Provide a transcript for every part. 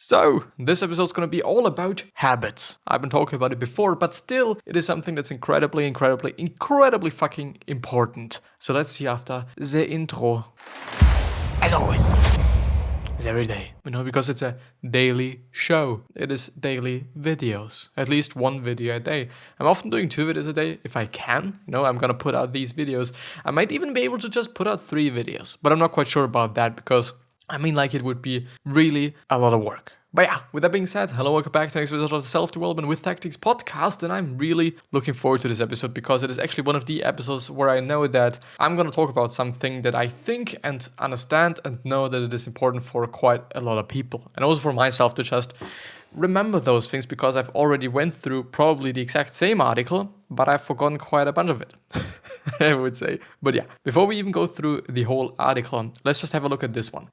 So, this episode's gonna be all about habits. I've been talking about it before, but still, it is something that's incredibly fucking important. So let's see after the intro. As always, it's every day, because it's a daily show. It is daily videos, at least one video a day. I'm often doing 2 videos a day if I can. I'm gonna put out these videos. I might even be able to just put out 3 videos, but I'm not quite sure about that because it would be really a lot of work. But yeah, with that being said, hello, welcome back to the next episode of the Self-Development with Tactics podcast, and I'm really looking forward to this episode because it is actually one of the episodes where I know that I'm going to talk about something that I think and understand and know that it is important for quite a lot of people, and also for myself to just remember those things because I've already went through probably the exact same article, but I've forgotten quite a bunch of it. I would say. But yeah, before we even go through the whole article, let's just have a look at this one.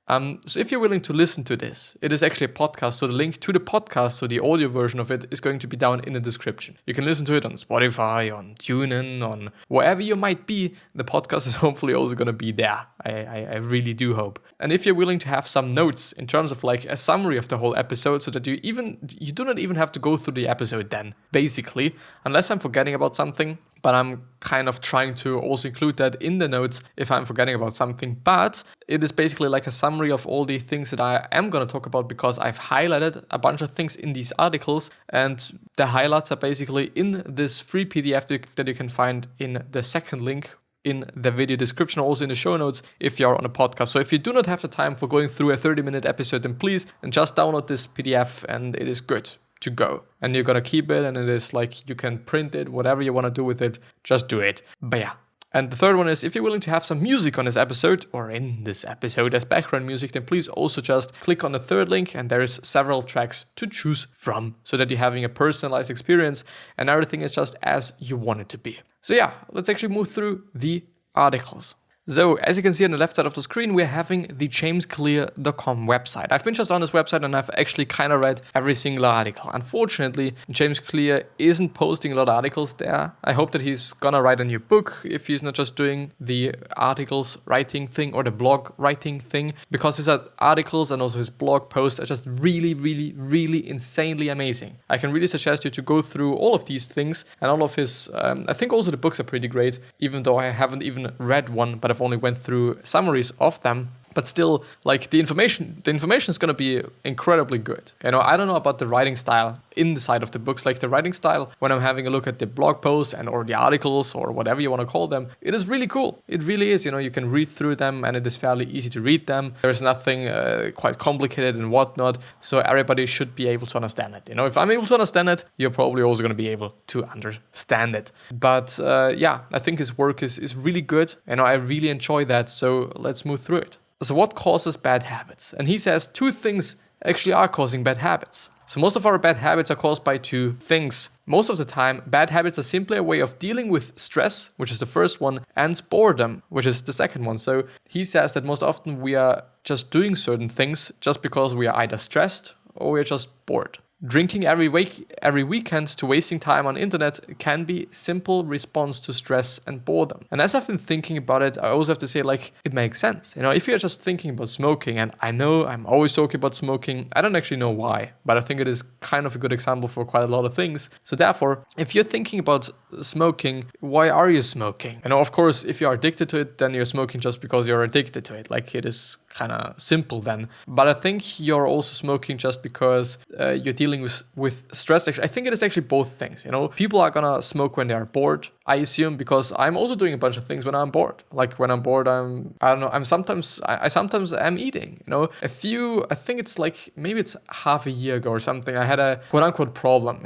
So if you're willing to listen to this, it is actually a podcast. So the link to the podcast, so the audio version of it, is going to be down in the description. You can listen to it on Spotify, on TuneIn, on wherever you might be. The podcast is hopefully also going to be there. I really do hope. And if you're willing to have some notes in terms of like a summary of the whole episode so that you do not even have to go through the episode then, basically, unless I'm forgetting about something. But I'm kind of trying to also include that in the notes if I'm forgetting about something. But it is basically like a summary of all the things that I am going to talk about because I've highlighted a bunch of things in these articles. And the highlights are basically in this free PDF that you can find in the second link in the video description, also in the show notes if you're on a podcast. So if you do not have the time for going through a 30-minute episode, then please just download this PDF and it is good to go. And you're gonna keep it, and it is like you can print it, whatever you want to do with it, just do it. But yeah. And the third one is, if you're willing to have some music on this episode, or in this episode as background music, then please also just click on the third link, and there's several tracks to choose from, so that you're having a personalized experience, and everything is just as you want it to be. So yeah, let's actually move through the articles. So, as you can see on the left side of the screen, we're having the jamesclear.com website. I've been just on this website and I've actually kind of read every single article. Unfortunately, James Clear isn't posting a lot of articles there. I hope that he's gonna write a new book if he's not just doing the articles writing thing or the blog writing thing, because his articles and also his blog posts are just really insanely amazing. I can really suggest you to go through all of these things, and all of his, I think also the books are pretty great, even though I haven't even read one, but I've only went through summaries of them. But still, like the information is going to be incredibly good. I don't know about the writing style inside of the books. Like the writing style, when I'm having a look at the blog posts or the articles or whatever you want to call them, it is really cool. It really is. You can read through them and it is fairly easy to read them. There's nothing quite complicated and whatnot. So everybody should be able to understand it. If I'm able to understand it, you're probably also going to be able to understand it. But yeah, I think his work is really good. I really enjoy that. So let's move through it. So what causes bad habits? And he says 2 things actually are causing bad habits. So most of our bad habits are caused by 2 things. Most of the time, bad habits are simply a way of dealing with stress, which is the first one, and boredom, which is the second one. So he says that most often we are just doing certain things just because we are either stressed or we are just bored. Drinking every weekend to wasting time on internet can be simple response to stress and boredom. And as I've been thinking about it, I also have to say, like, it makes sense. If you're just thinking about smoking, and I know I'm always talking about smoking, I don't actually know why, but I think it is kind of a good example for quite a lot of things. So therefore, if you're thinking about smoking, why are you smoking? Of course, if you are addicted to it, then you're smoking just because you're addicted to it. Like, it is kind of simple then. But I think you're also smoking just because you're dealing with stress. Actually, I think it is actually both things. People are gonna smoke when they are bored, I assume, because I'm also doing a bunch of things when I'm bored. Like when I'm bored, I sometimes am eating. I think it's like maybe it's half a year ago or something, I had a quote unquote problem.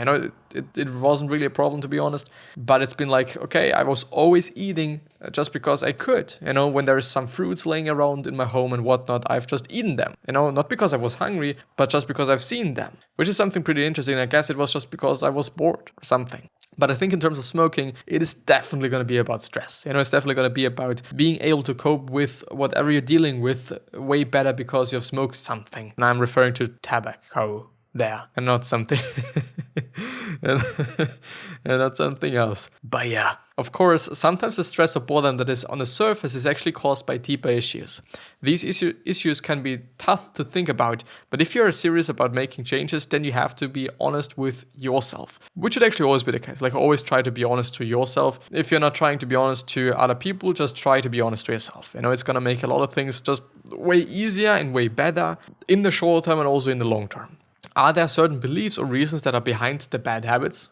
It wasn't really a problem, to be honest, but it's been like, okay, I was always eating just because I could. When there is some fruits laying around in my home and whatnot, I've just eaten them. Not because I was hungry, but just because I've seen them, which is something pretty interesting. I guess it was just because I was bored or something. But I think in terms of smoking, it is definitely going to be about stress. It's definitely going to be about being able to cope with whatever you're dealing with way better because you've smoked something. And I'm referring to tobacco there and not something and, and that's something else. But yeah, of course, sometimes the stress or boredom that is on the surface is actually caused by deeper issues. These issues can be tough to think about, but if you're serious about making changes, then you have to be honest with yourself, which should actually always be the case. Like, always try to be honest to yourself. If you're not trying to be honest to other people, just try to be honest to yourself. It's gonna make a lot of things just way easier and way better in the short term and also in the long term. Are there certain beliefs or reasons that are behind the bad habits? ?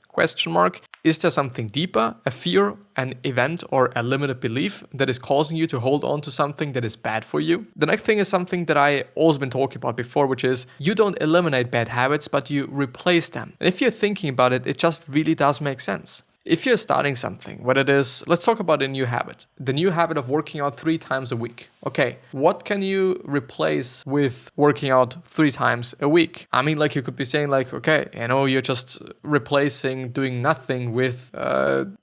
Is there something deeper, a fear, an event, or a limited belief that is causing you to hold on to something that is bad for you? The next thing is something that I also been talking about before, which is you don't eliminate bad habits, but you replace them. And if you're thinking about it, it just really does make sense. If you're starting something, what it is, let's talk about a new habit. The new habit of working out 3 times a week. Okay, what can you replace with working out 3 times a week? I mean, like, you could be saying like, okay, you're just replacing doing nothing with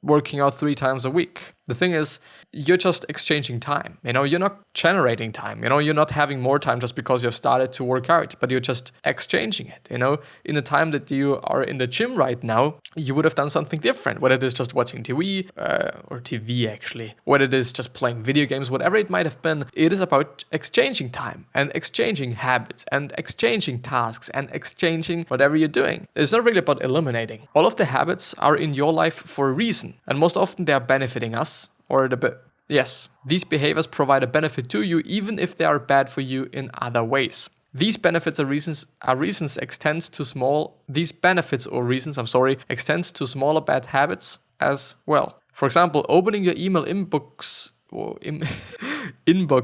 working out 3 times a week. The thing is, you're just exchanging time. You're not generating time. You're not having more time just because you've started to work out, but you're just exchanging it. In the time that you are in the gym right now, you would have done something different. Whether it is just watching TV, or TV actually, whether it is just playing video games, whatever it might have been, it is about exchanging time and exchanging habits and exchanging tasks and exchanging whatever you're doing. It's not really about eliminating. All of the habits are in your life for a reason, and most often they are benefiting us. Yes, these behaviors provide a benefit to you even if they are bad for you in other ways. These benefits or reasons extend to smaller bad habits as well. For example, opening your email inbox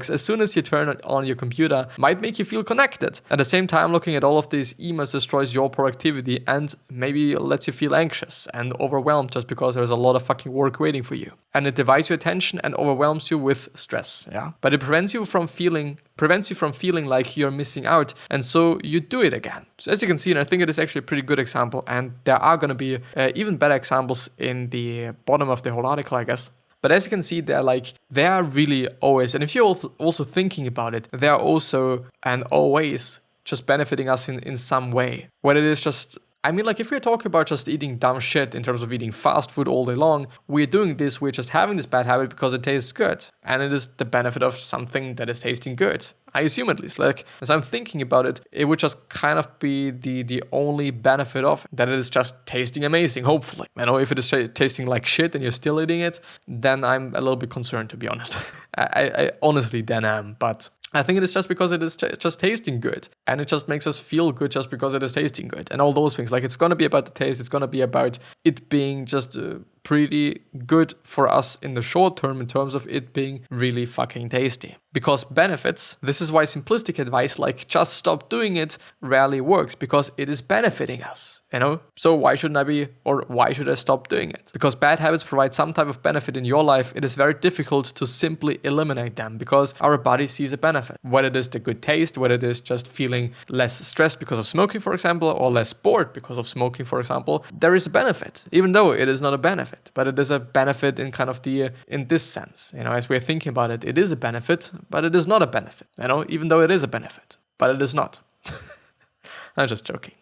as soon as you turn it on your computer might make you feel connected. At the same time, looking at all of these emails destroys your productivity and maybe lets you feel anxious and overwhelmed just because there's a lot of fucking work waiting for you. And it divides your attention and overwhelms you with stress. Yeah. But it prevents you from feeling like you're missing out, and so you do it again. So as you can see, and I think it is actually a pretty good example, and there are going to be even better examples in the bottom of the whole article, I guess. But as you can see, they are really always, and if you're also thinking about it, they are also and always just benefiting us in some way. Whether it is just, if we're talking about just eating dumb shit in terms of eating fast food all day long, we're just having this bad habit because it tastes good. And it is the benefit of something that is tasting good. I assume, at least. As I'm thinking about it, it would just kind of be the only benefit of that it is just tasting amazing, hopefully. If it is tasting like shit and you're still eating it, then I'm a little bit concerned, to be honest. I honestly then am, but I think it is just because it is just tasting good, and it just makes us feel good just because it is tasting good, and all those things. It's going to be about the taste, it's going to be about it being just pretty good for us in the short term in terms of it being really fucking tasty. Because benefits, this is why simplistic advice like just stop doing it rarely works, because it is benefiting us, So why should I stop doing it? Because bad habits provide some type of benefit in your life, it is very difficult to simply eliminate them because our body sees a benefit. Whether it is the good taste, whether it is just feeling less stressed because of smoking, for example, or less bored because of smoking, for example, there is a benefit, even though it is not a benefit. But it is a benefit in kind of in this sense, as we're thinking about it, it is a benefit, but it is not a benefit, even though it is a benefit, but it is not. I'm just joking.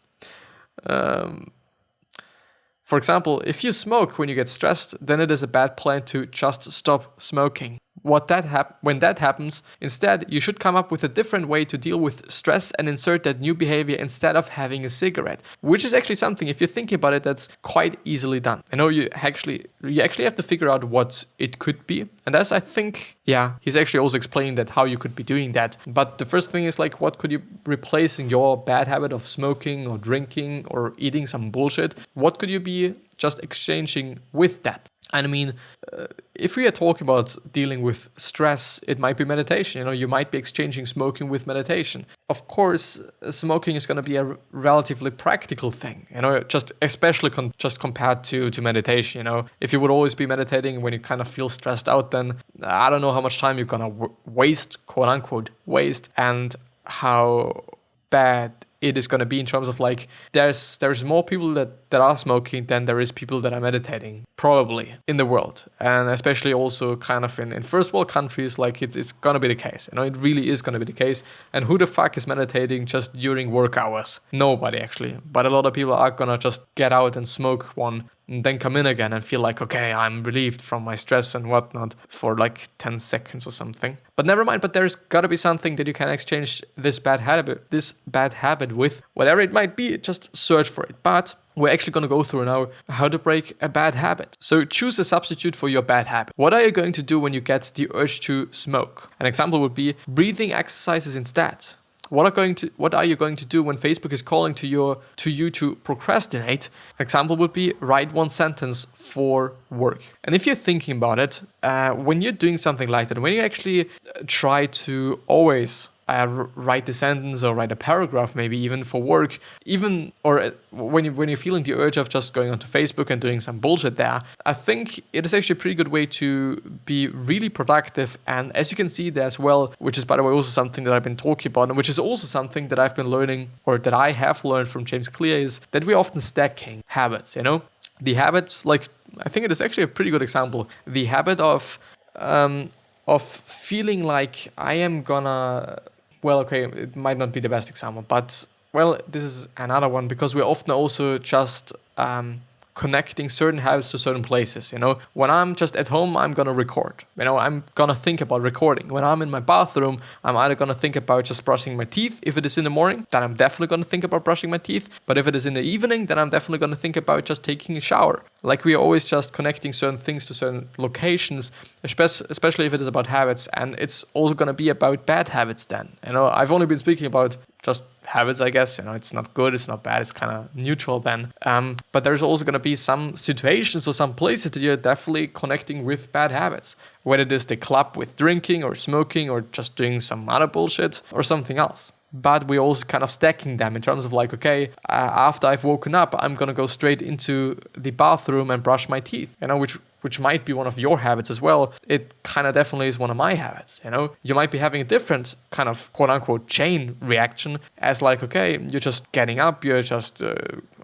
For example, if you smoke when you get stressed, then it is a bad plan to just stop smoking. When that happens, instead, you should come up with a different way to deal with stress and insert that new behavior instead of having a cigarette, which is actually something, if you're thinking about it, that's quite easily done. You actually have to figure out what it could be. And as I think, he's actually also explaining that how you could be doing that. But the first thing is what could you replace in your bad habit of smoking or drinking or eating some bullshit? What could you be just exchanging with that? And if we are talking about dealing with stress, it might be meditation. You might be exchanging smoking with meditation. Of course, smoking is going to be a relatively practical thing, just especially just compared to meditation. If you would always be meditating when you kind of feel stressed out, then I don't know how much time you're going to waste, quote unquote, waste, and how bad it is going to be in terms of like there's more people that are smoking than there is people that are meditating probably in the world, and especially also kind of in first world countries, like it's going to be the case. It really is going to be the case. And who the fuck is meditating just during work hours? Nobody actually, but a lot of people are going to just get out and smoke one and then come in again and feel like, okay, I'm relieved from my stress and whatnot for like 10 seconds or something. But never mind, but there's got to be something that you can exchange this bad habit with. Whatever it might be, just search for it. But we're actually going to go through now how to break a bad habit. So choose a substitute for your bad habit. What are you going to do when you get the urge to smoke? An example would be breathing exercises instead. What are you going to do when Facebook is calling to you to procrastinate? An example would be write one sentence for work. And if you're thinking about it, when you're doing something like that, when you actually try to always write the sentence or write a paragraph, maybe even for work, or when you're feeling the urge of just going onto Facebook and doing some bullshit there, I think it is actually a pretty good way to be really productive. And as you can see there as well, which is by the way also something that I've been talking about, and which is also something that I've been learning, or that I have learned from James Clear, is that we're often stacking habits. The habit, like I think it is actually a pretty good example. The habit of feeling like I am gonna. Well, okay, it might not be the best example, but, well, this is another one, because we're often also just connecting certain habits to certain places. When I'm just at home, I'm gonna record. I'm gonna think about recording. When I'm in my bathroom, I'm either gonna think about just brushing my teeth. If it is in the morning, then I'm definitely gonna think about brushing my teeth. But if it is in the evening, then I'm definitely gonna think about just taking a shower. Like, we are always just connecting certain things to certain locations, especially if it is about habits. And it's also gonna be about bad habits then. I've only been speaking about just habits, I guess. It's not good, it's not bad, it's kind of neutral then. But there's also going to be some situations or some places that you're definitely connecting with bad habits. Whether it is the club with drinking or smoking or just doing some other bullshit or something else. But we're also kind of stacking them in terms of like, okay, after I've woken up, I'm going to go straight into the bathroom and brush my teeth, which might be one of your habits as well. It kind of definitely is one of my habits. You might be having a different kind of quote unquote chain reaction as like, okay, you're just getting up, you're just,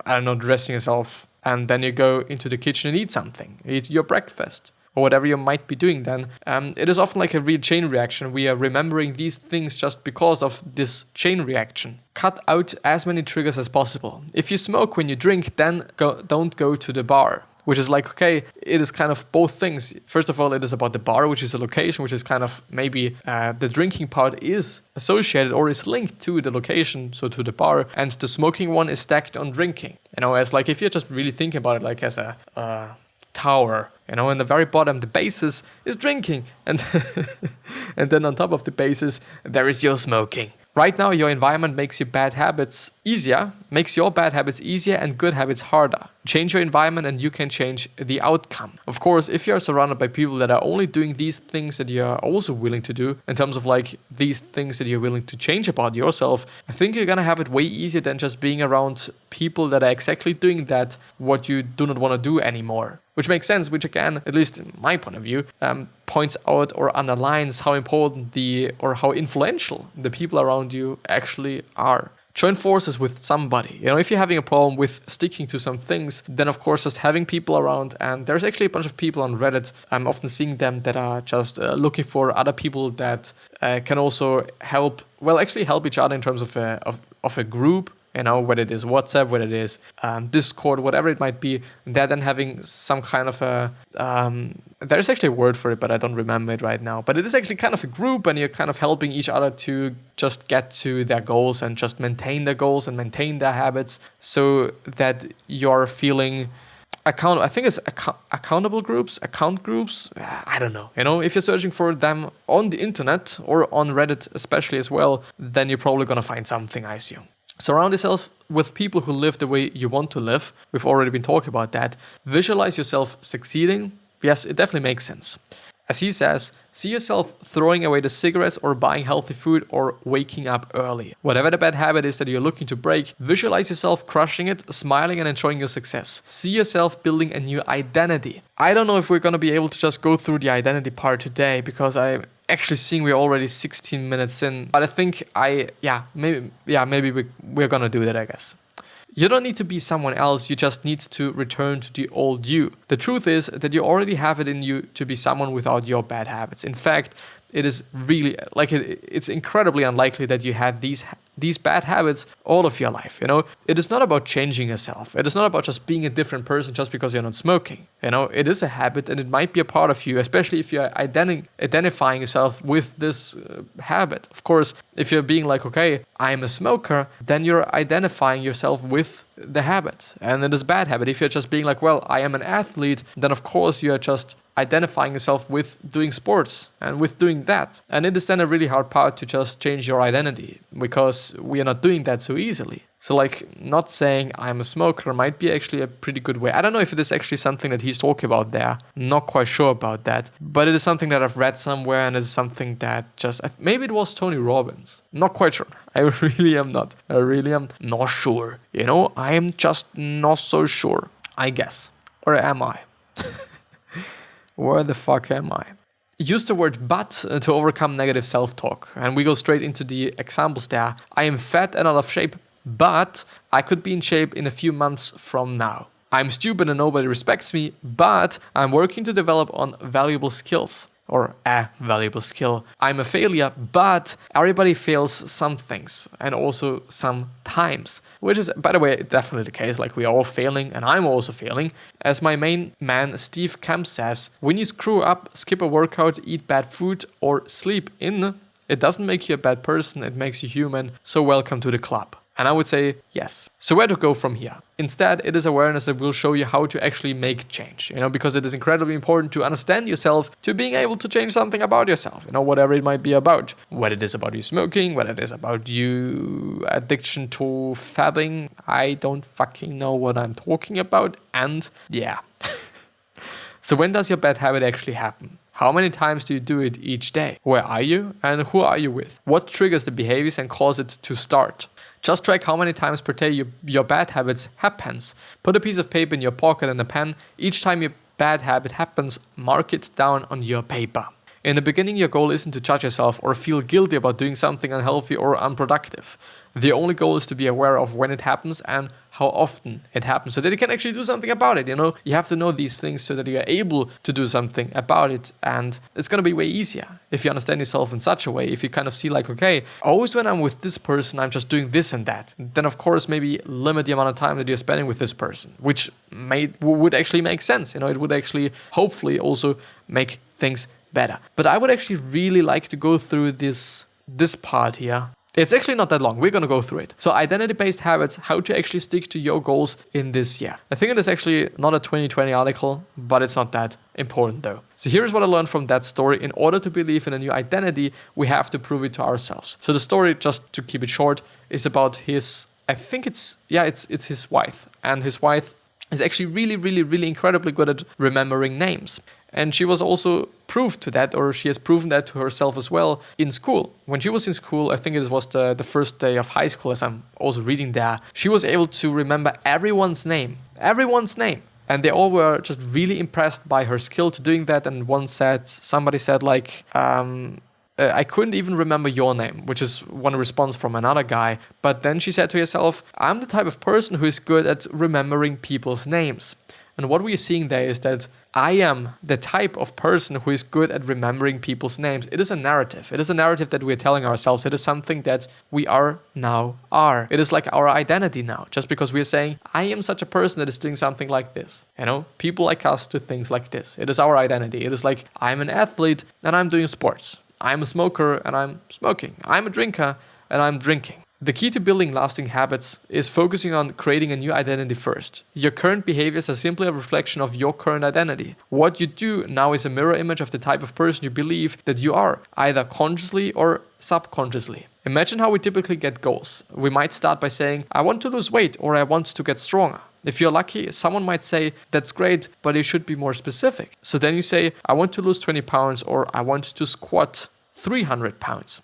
dressing yourself, and then you go into the kitchen and eat something, eat your breakfast, or whatever you might be doing then. It is often like a real chain reaction. We are remembering these things just because of this chain reaction. Cut out as many triggers as possible. If you smoke when you drink, then don't go to the bar. Which is like, okay, it is kind of both things. First of all, it is about the bar, which is a location, which is kind of maybe the drinking part is associated or is linked to the location, so to the bar, and the smoking one is stacked on drinking. As like, if you're just really thinking about it like as a tower, in the very bottom, the basis is drinking, and and then on top of the basis, there is your smoking. Right now, your environment makes your bad habits easier, and good habits harder. Change your environment and you can change the outcome. Of course, if you're surrounded by people that are only doing these things that you're also willing to do, in terms of like these things that you're willing to change about yourself, I think you're gonna have it way easier than just being around people that are exactly doing that, what you do not want to do anymore. Which makes sense, which again, at least in my point of view, points out or underlines how important or how influential the people around you actually are. Join forces with somebody. If you're having a problem with sticking to some things, then of course just having people around, and there's actually a bunch of people on Reddit, I'm often seeing them that are just looking for other people that can also help each other in terms of a group. Whether it is WhatsApp, whether it is Discord, whatever it might be, they're then having some kind of there's actually a word for it, but I don't remember it right now. But it is actually kind of a group, and you're kind of helping each other to just get to their goals and just maintain their goals and maintain their habits, so that you're feeling I think it's account groups. I don't know. If you're searching for them on the internet or on Reddit especially as well, then you're probably gonna find something, I assume. Surround yourself with people who live the way you want to live. We've already been talking about that. Visualize yourself succeeding. Yes, it definitely makes sense. As he says, see yourself throwing away the cigarettes or buying healthy food or waking up early. Whatever the bad habit is that you're looking to break, visualize yourself crushing it, smiling and enjoying your success. See yourself building a new identity. I don't know if we're going to be able to just go through the identity part today, because I actually seeing we're already 16 minutes in, but I think maybe we're gonna do that, I guess. You don't need to be someone else, you just need to return to the old you. The truth is that you already have it in you to be someone without your bad habits. In fact, it is really, it's incredibly unlikely that you had these bad habits all of your life, you know? It is not about changing yourself. It is not about just being a different person just because you're not smoking, you know? It is a habit and it might be a part of you, especially if you're identifying yourself with this habit. Of course, if you're being like, okay, I'm a smoker, then you're identifying yourself with the habit, and it is a bad habit. If you're just being like, well, I am an athlete, then of course you're just identifying yourself with doing sports and with doing that. And it is then a really hard part to just change your identity, because we are not doing that so easily. So like, not saying I'm a smoker might be actually a pretty good way. I don't know if it is actually something that he's talking about there. Not quite sure about that. But it is something that I've read somewhere, and it is something that just, maybe it was Tony Robbins. Not quite sure. I really am not. I really am not sure. You know, I am just not so sure, I guess. Or am I? Where the fuck am I? Use the word but to overcome negative self-talk. And we go straight into the examples there. I am fat and out of shape, but I could be in shape in a few months from now. I'm stupid and nobody respects me, but I'm working to develop on valuable skills. Or a valuable skill. I'm a failure, but everybody fails some things, and also sometimes. Which is, by the way, definitely the case. Like, we are all failing, and I'm also failing. As my main man Steve Kemp says, when you screw up, skip a workout, eat bad food, or sleep in, it doesn't make you a bad person, it makes you human. So welcome to the club. And I would say yes. So where to go from here? Instead, it is awareness that will show you how to actually make change, you know, because it is incredibly important to understand yourself, to being able to change something about yourself, you know, whatever it might be about. Whether it is about you smoking, whether it is about you addiction to fabbing, I don't fucking know what I'm talking about. And yeah. So when does your bad habit actually happen? How many times do you do it each day? Where are you and who are you with? What triggers the behaviors and cause it to start? Just track how many times per day your bad habits happens. Put a piece of paper in your pocket and a pen. Each time your bad habit happens, mark it down on your paper. In the beginning, your goal isn't to judge yourself or feel guilty about doing something unhealthy or unproductive. The only goal is to be aware of when it happens and how often it happens, so that you can actually do something about it, you know? You have to know these things so that you are able to do something about it, and it's gonna be way easier if you understand yourself in such a way. If you kind of see like, okay, always when I'm with this person, I'm just doing this and that. Then of course, maybe limit the amount of time that you're spending with this person, which would actually make sense, you know? It would actually, hopefully, also make things better. But I would actually really like to go through this part here. It's actually not that long. We're going to go through it. So identity-based habits, how to actually stick to your goals in this year. I think it is actually not a 2020 article, but it's not that important though. So here's what I learned from that story. In order to believe in a new identity, we have to prove it to ourselves. So the story, just to keep it short, is about his, I think it's his wife. And his wife is actually really incredibly good at remembering names. And she was also proved to that, or she has proven that to herself as well in school. When she was in school, I think it was the first day of high school, as I'm also reading there, she was able to remember everyone's name. And they all were just really impressed by her skill to doing that. And somebody said like, I couldn't even remember your name, which is one response from another guy. But then she said to herself, I'm the type of person who is good at remembering people's names. And what we're seeing there is that I am the type of person who is good at remembering people's names. It is a narrative. It is a narrative that we're telling ourselves. It is something that we are. It is like our identity now. Just because we're saying, I am such a person that is doing something like this. You know, people like us do things like this. It is our identity. It is like, I'm an athlete and I'm doing sports. I'm a smoker and I'm smoking. I'm a drinker and I'm drinking. The key to building lasting habits is focusing on creating a new identity first. Your current behaviors are simply a reflection of your current identity. What you do now is a mirror image of the type of person you believe that you are, either consciously or subconsciously. Imagine how we typically get goals. We might start by saying, I want to lose weight or I want to get stronger. If you're lucky, someone might say, that's great, but it should be more specific. So then you say, I want to lose 20 pounds or I want to squat 300 pounds.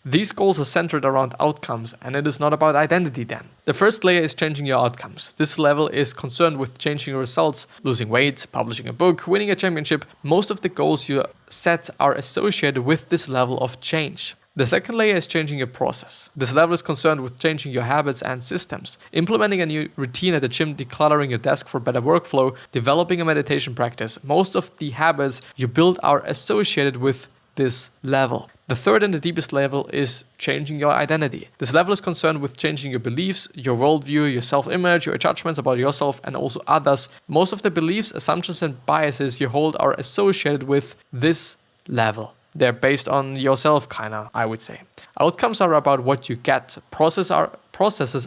These goals are centered around outcomes, and it is not about identity then. The first layer is changing your outcomes. This level is concerned with changing your results, losing weight, publishing a book, winning a championship. Most of the goals you set are associated with this level of change. The second layer is changing your process. This level is concerned with changing your habits and systems, implementing a new routine at the gym, decluttering your desk for better workflow, developing a meditation practice. Most of the habits you build are associated with this level. The third and the deepest level is changing your identity. This level is concerned with changing your beliefs, your worldview, your self-image, your judgments about yourself and also others. Most of the beliefs, assumptions and biases you hold are associated with this level. They're based on yourself, kinda, I would say. Outcomes are about what you get. Processes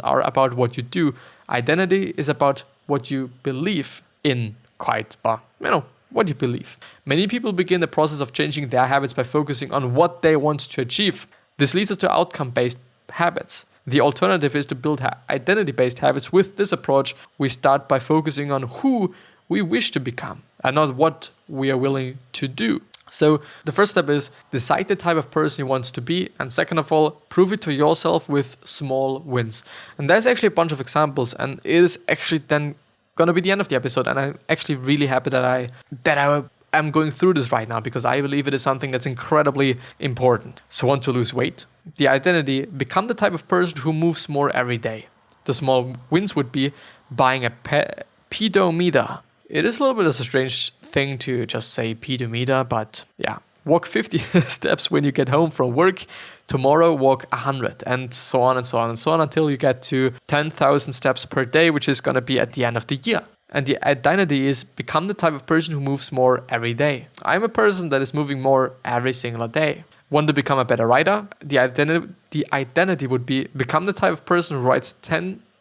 are about what you do. Identity is about what you believe in, what you believe. Many people begin the process of changing their habits by focusing on what they want to achieve. This leads us to outcome-based habits. The alternative is to build identity-based habits. With this approach, we start by focusing on who we wish to become and not what we are willing to do. So the first step is decide the type of person you want to be, and second of all, prove it to yourself with small wins. And there's actually a bunch of examples, and it is actually then gonna be the end of the episode. And I'm actually really happy that I am going through this right now, because I believe it is something that's incredibly important. So want to lose weight? The identity: become the type of person who moves more every day. The small wins would be buying a pedometer. It is a little bit of a strange thing to just say pedometer, but yeah. Walk 50 steps when you get home from work. Tomorrow, walk 100, and so on and so on and so on until you get to 10,000 steps per day, which is going to be at the end of the year. And the identity is become the type of person who moves more every day. I'm a person that is moving more every single day. Want to become a better writer? The identity would be become the type of person who writes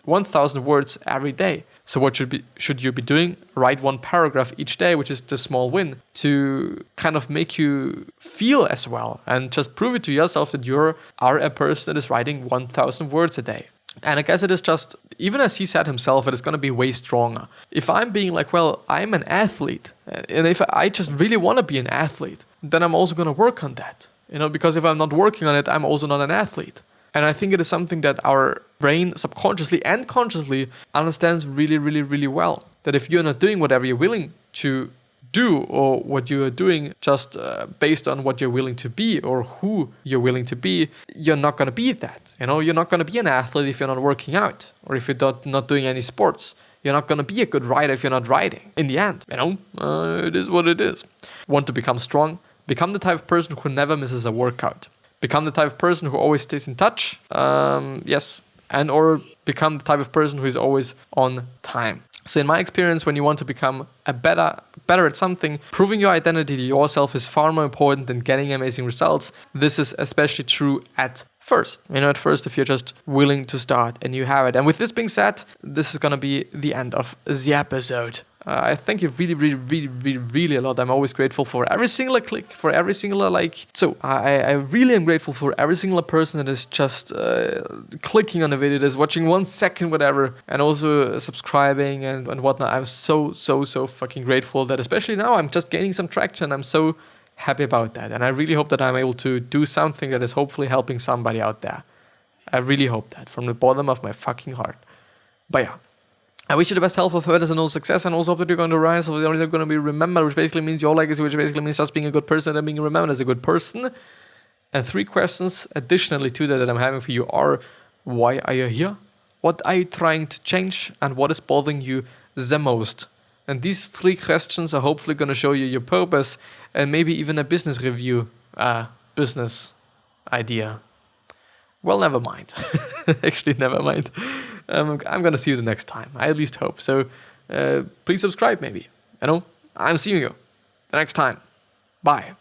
1,000 words every day. So what should you be doing? Write one paragraph each day, which is the small win, to kind of make you feel as well and just prove it to yourself that you are a person that is writing 1,000 words a day. And I guess it is just, even as he said himself, it is going to be way stronger. If I'm being like, well, I'm an athlete, and if I just really want to be an athlete, then I'm also going to work on that. Because if I'm not working on it, I'm also not an athlete. And I think it is something that our brain subconsciously and consciously understands really, really, really well. That if you're not doing whatever you're willing to do, or what you are doing just based on what you're willing to be or who you're willing to be, you're not going to be that. You're not going to be an athlete if you're not working out, or if you're not doing any sports. You're not going to be a good writer if you're not writing. In the end, it is what it is. Want to become strong? Become the type of person who never misses a workout. Become the type of person who always stays in touch. Yes. And or become the type of person who is always on time. So in my experience, when you want to become better at something, proving your identity to yourself is far more important than getting amazing results. This is especially true at first. At first, if you're just willing to start and you have it. And with this being said, this is going to be the end of the episode. I thank you really, really, really, really, really a lot. I'm always grateful for every single click, for every single like. So I really am grateful for every single person that is just clicking on the video, that is watching 1 second, whatever, and also subscribing and whatnot. I'm so fucking grateful that especially now I'm just gaining some traction. I'm so happy about that. And I really hope that I'm able to do something that is hopefully helping somebody out there. I really hope that from the bottom of my fucking heart. But yeah. I wish you the best health, of further and all success, and also hope that you're going to rise, so you're going to be remembered, which basically means your legacy, which basically means just being a good person and being remembered as a good person. And 3 questions additionally to that I'm having for you are: why are you here? What are you trying to change? And what is bothering you the most? And these 3 questions are hopefully going to show you your purpose and maybe even a business review, business idea. Well, never mind. Actually, never mind. I'm going to see you the next time. I at least hope. So please subscribe maybe. I'm seeing you the next time. Bye.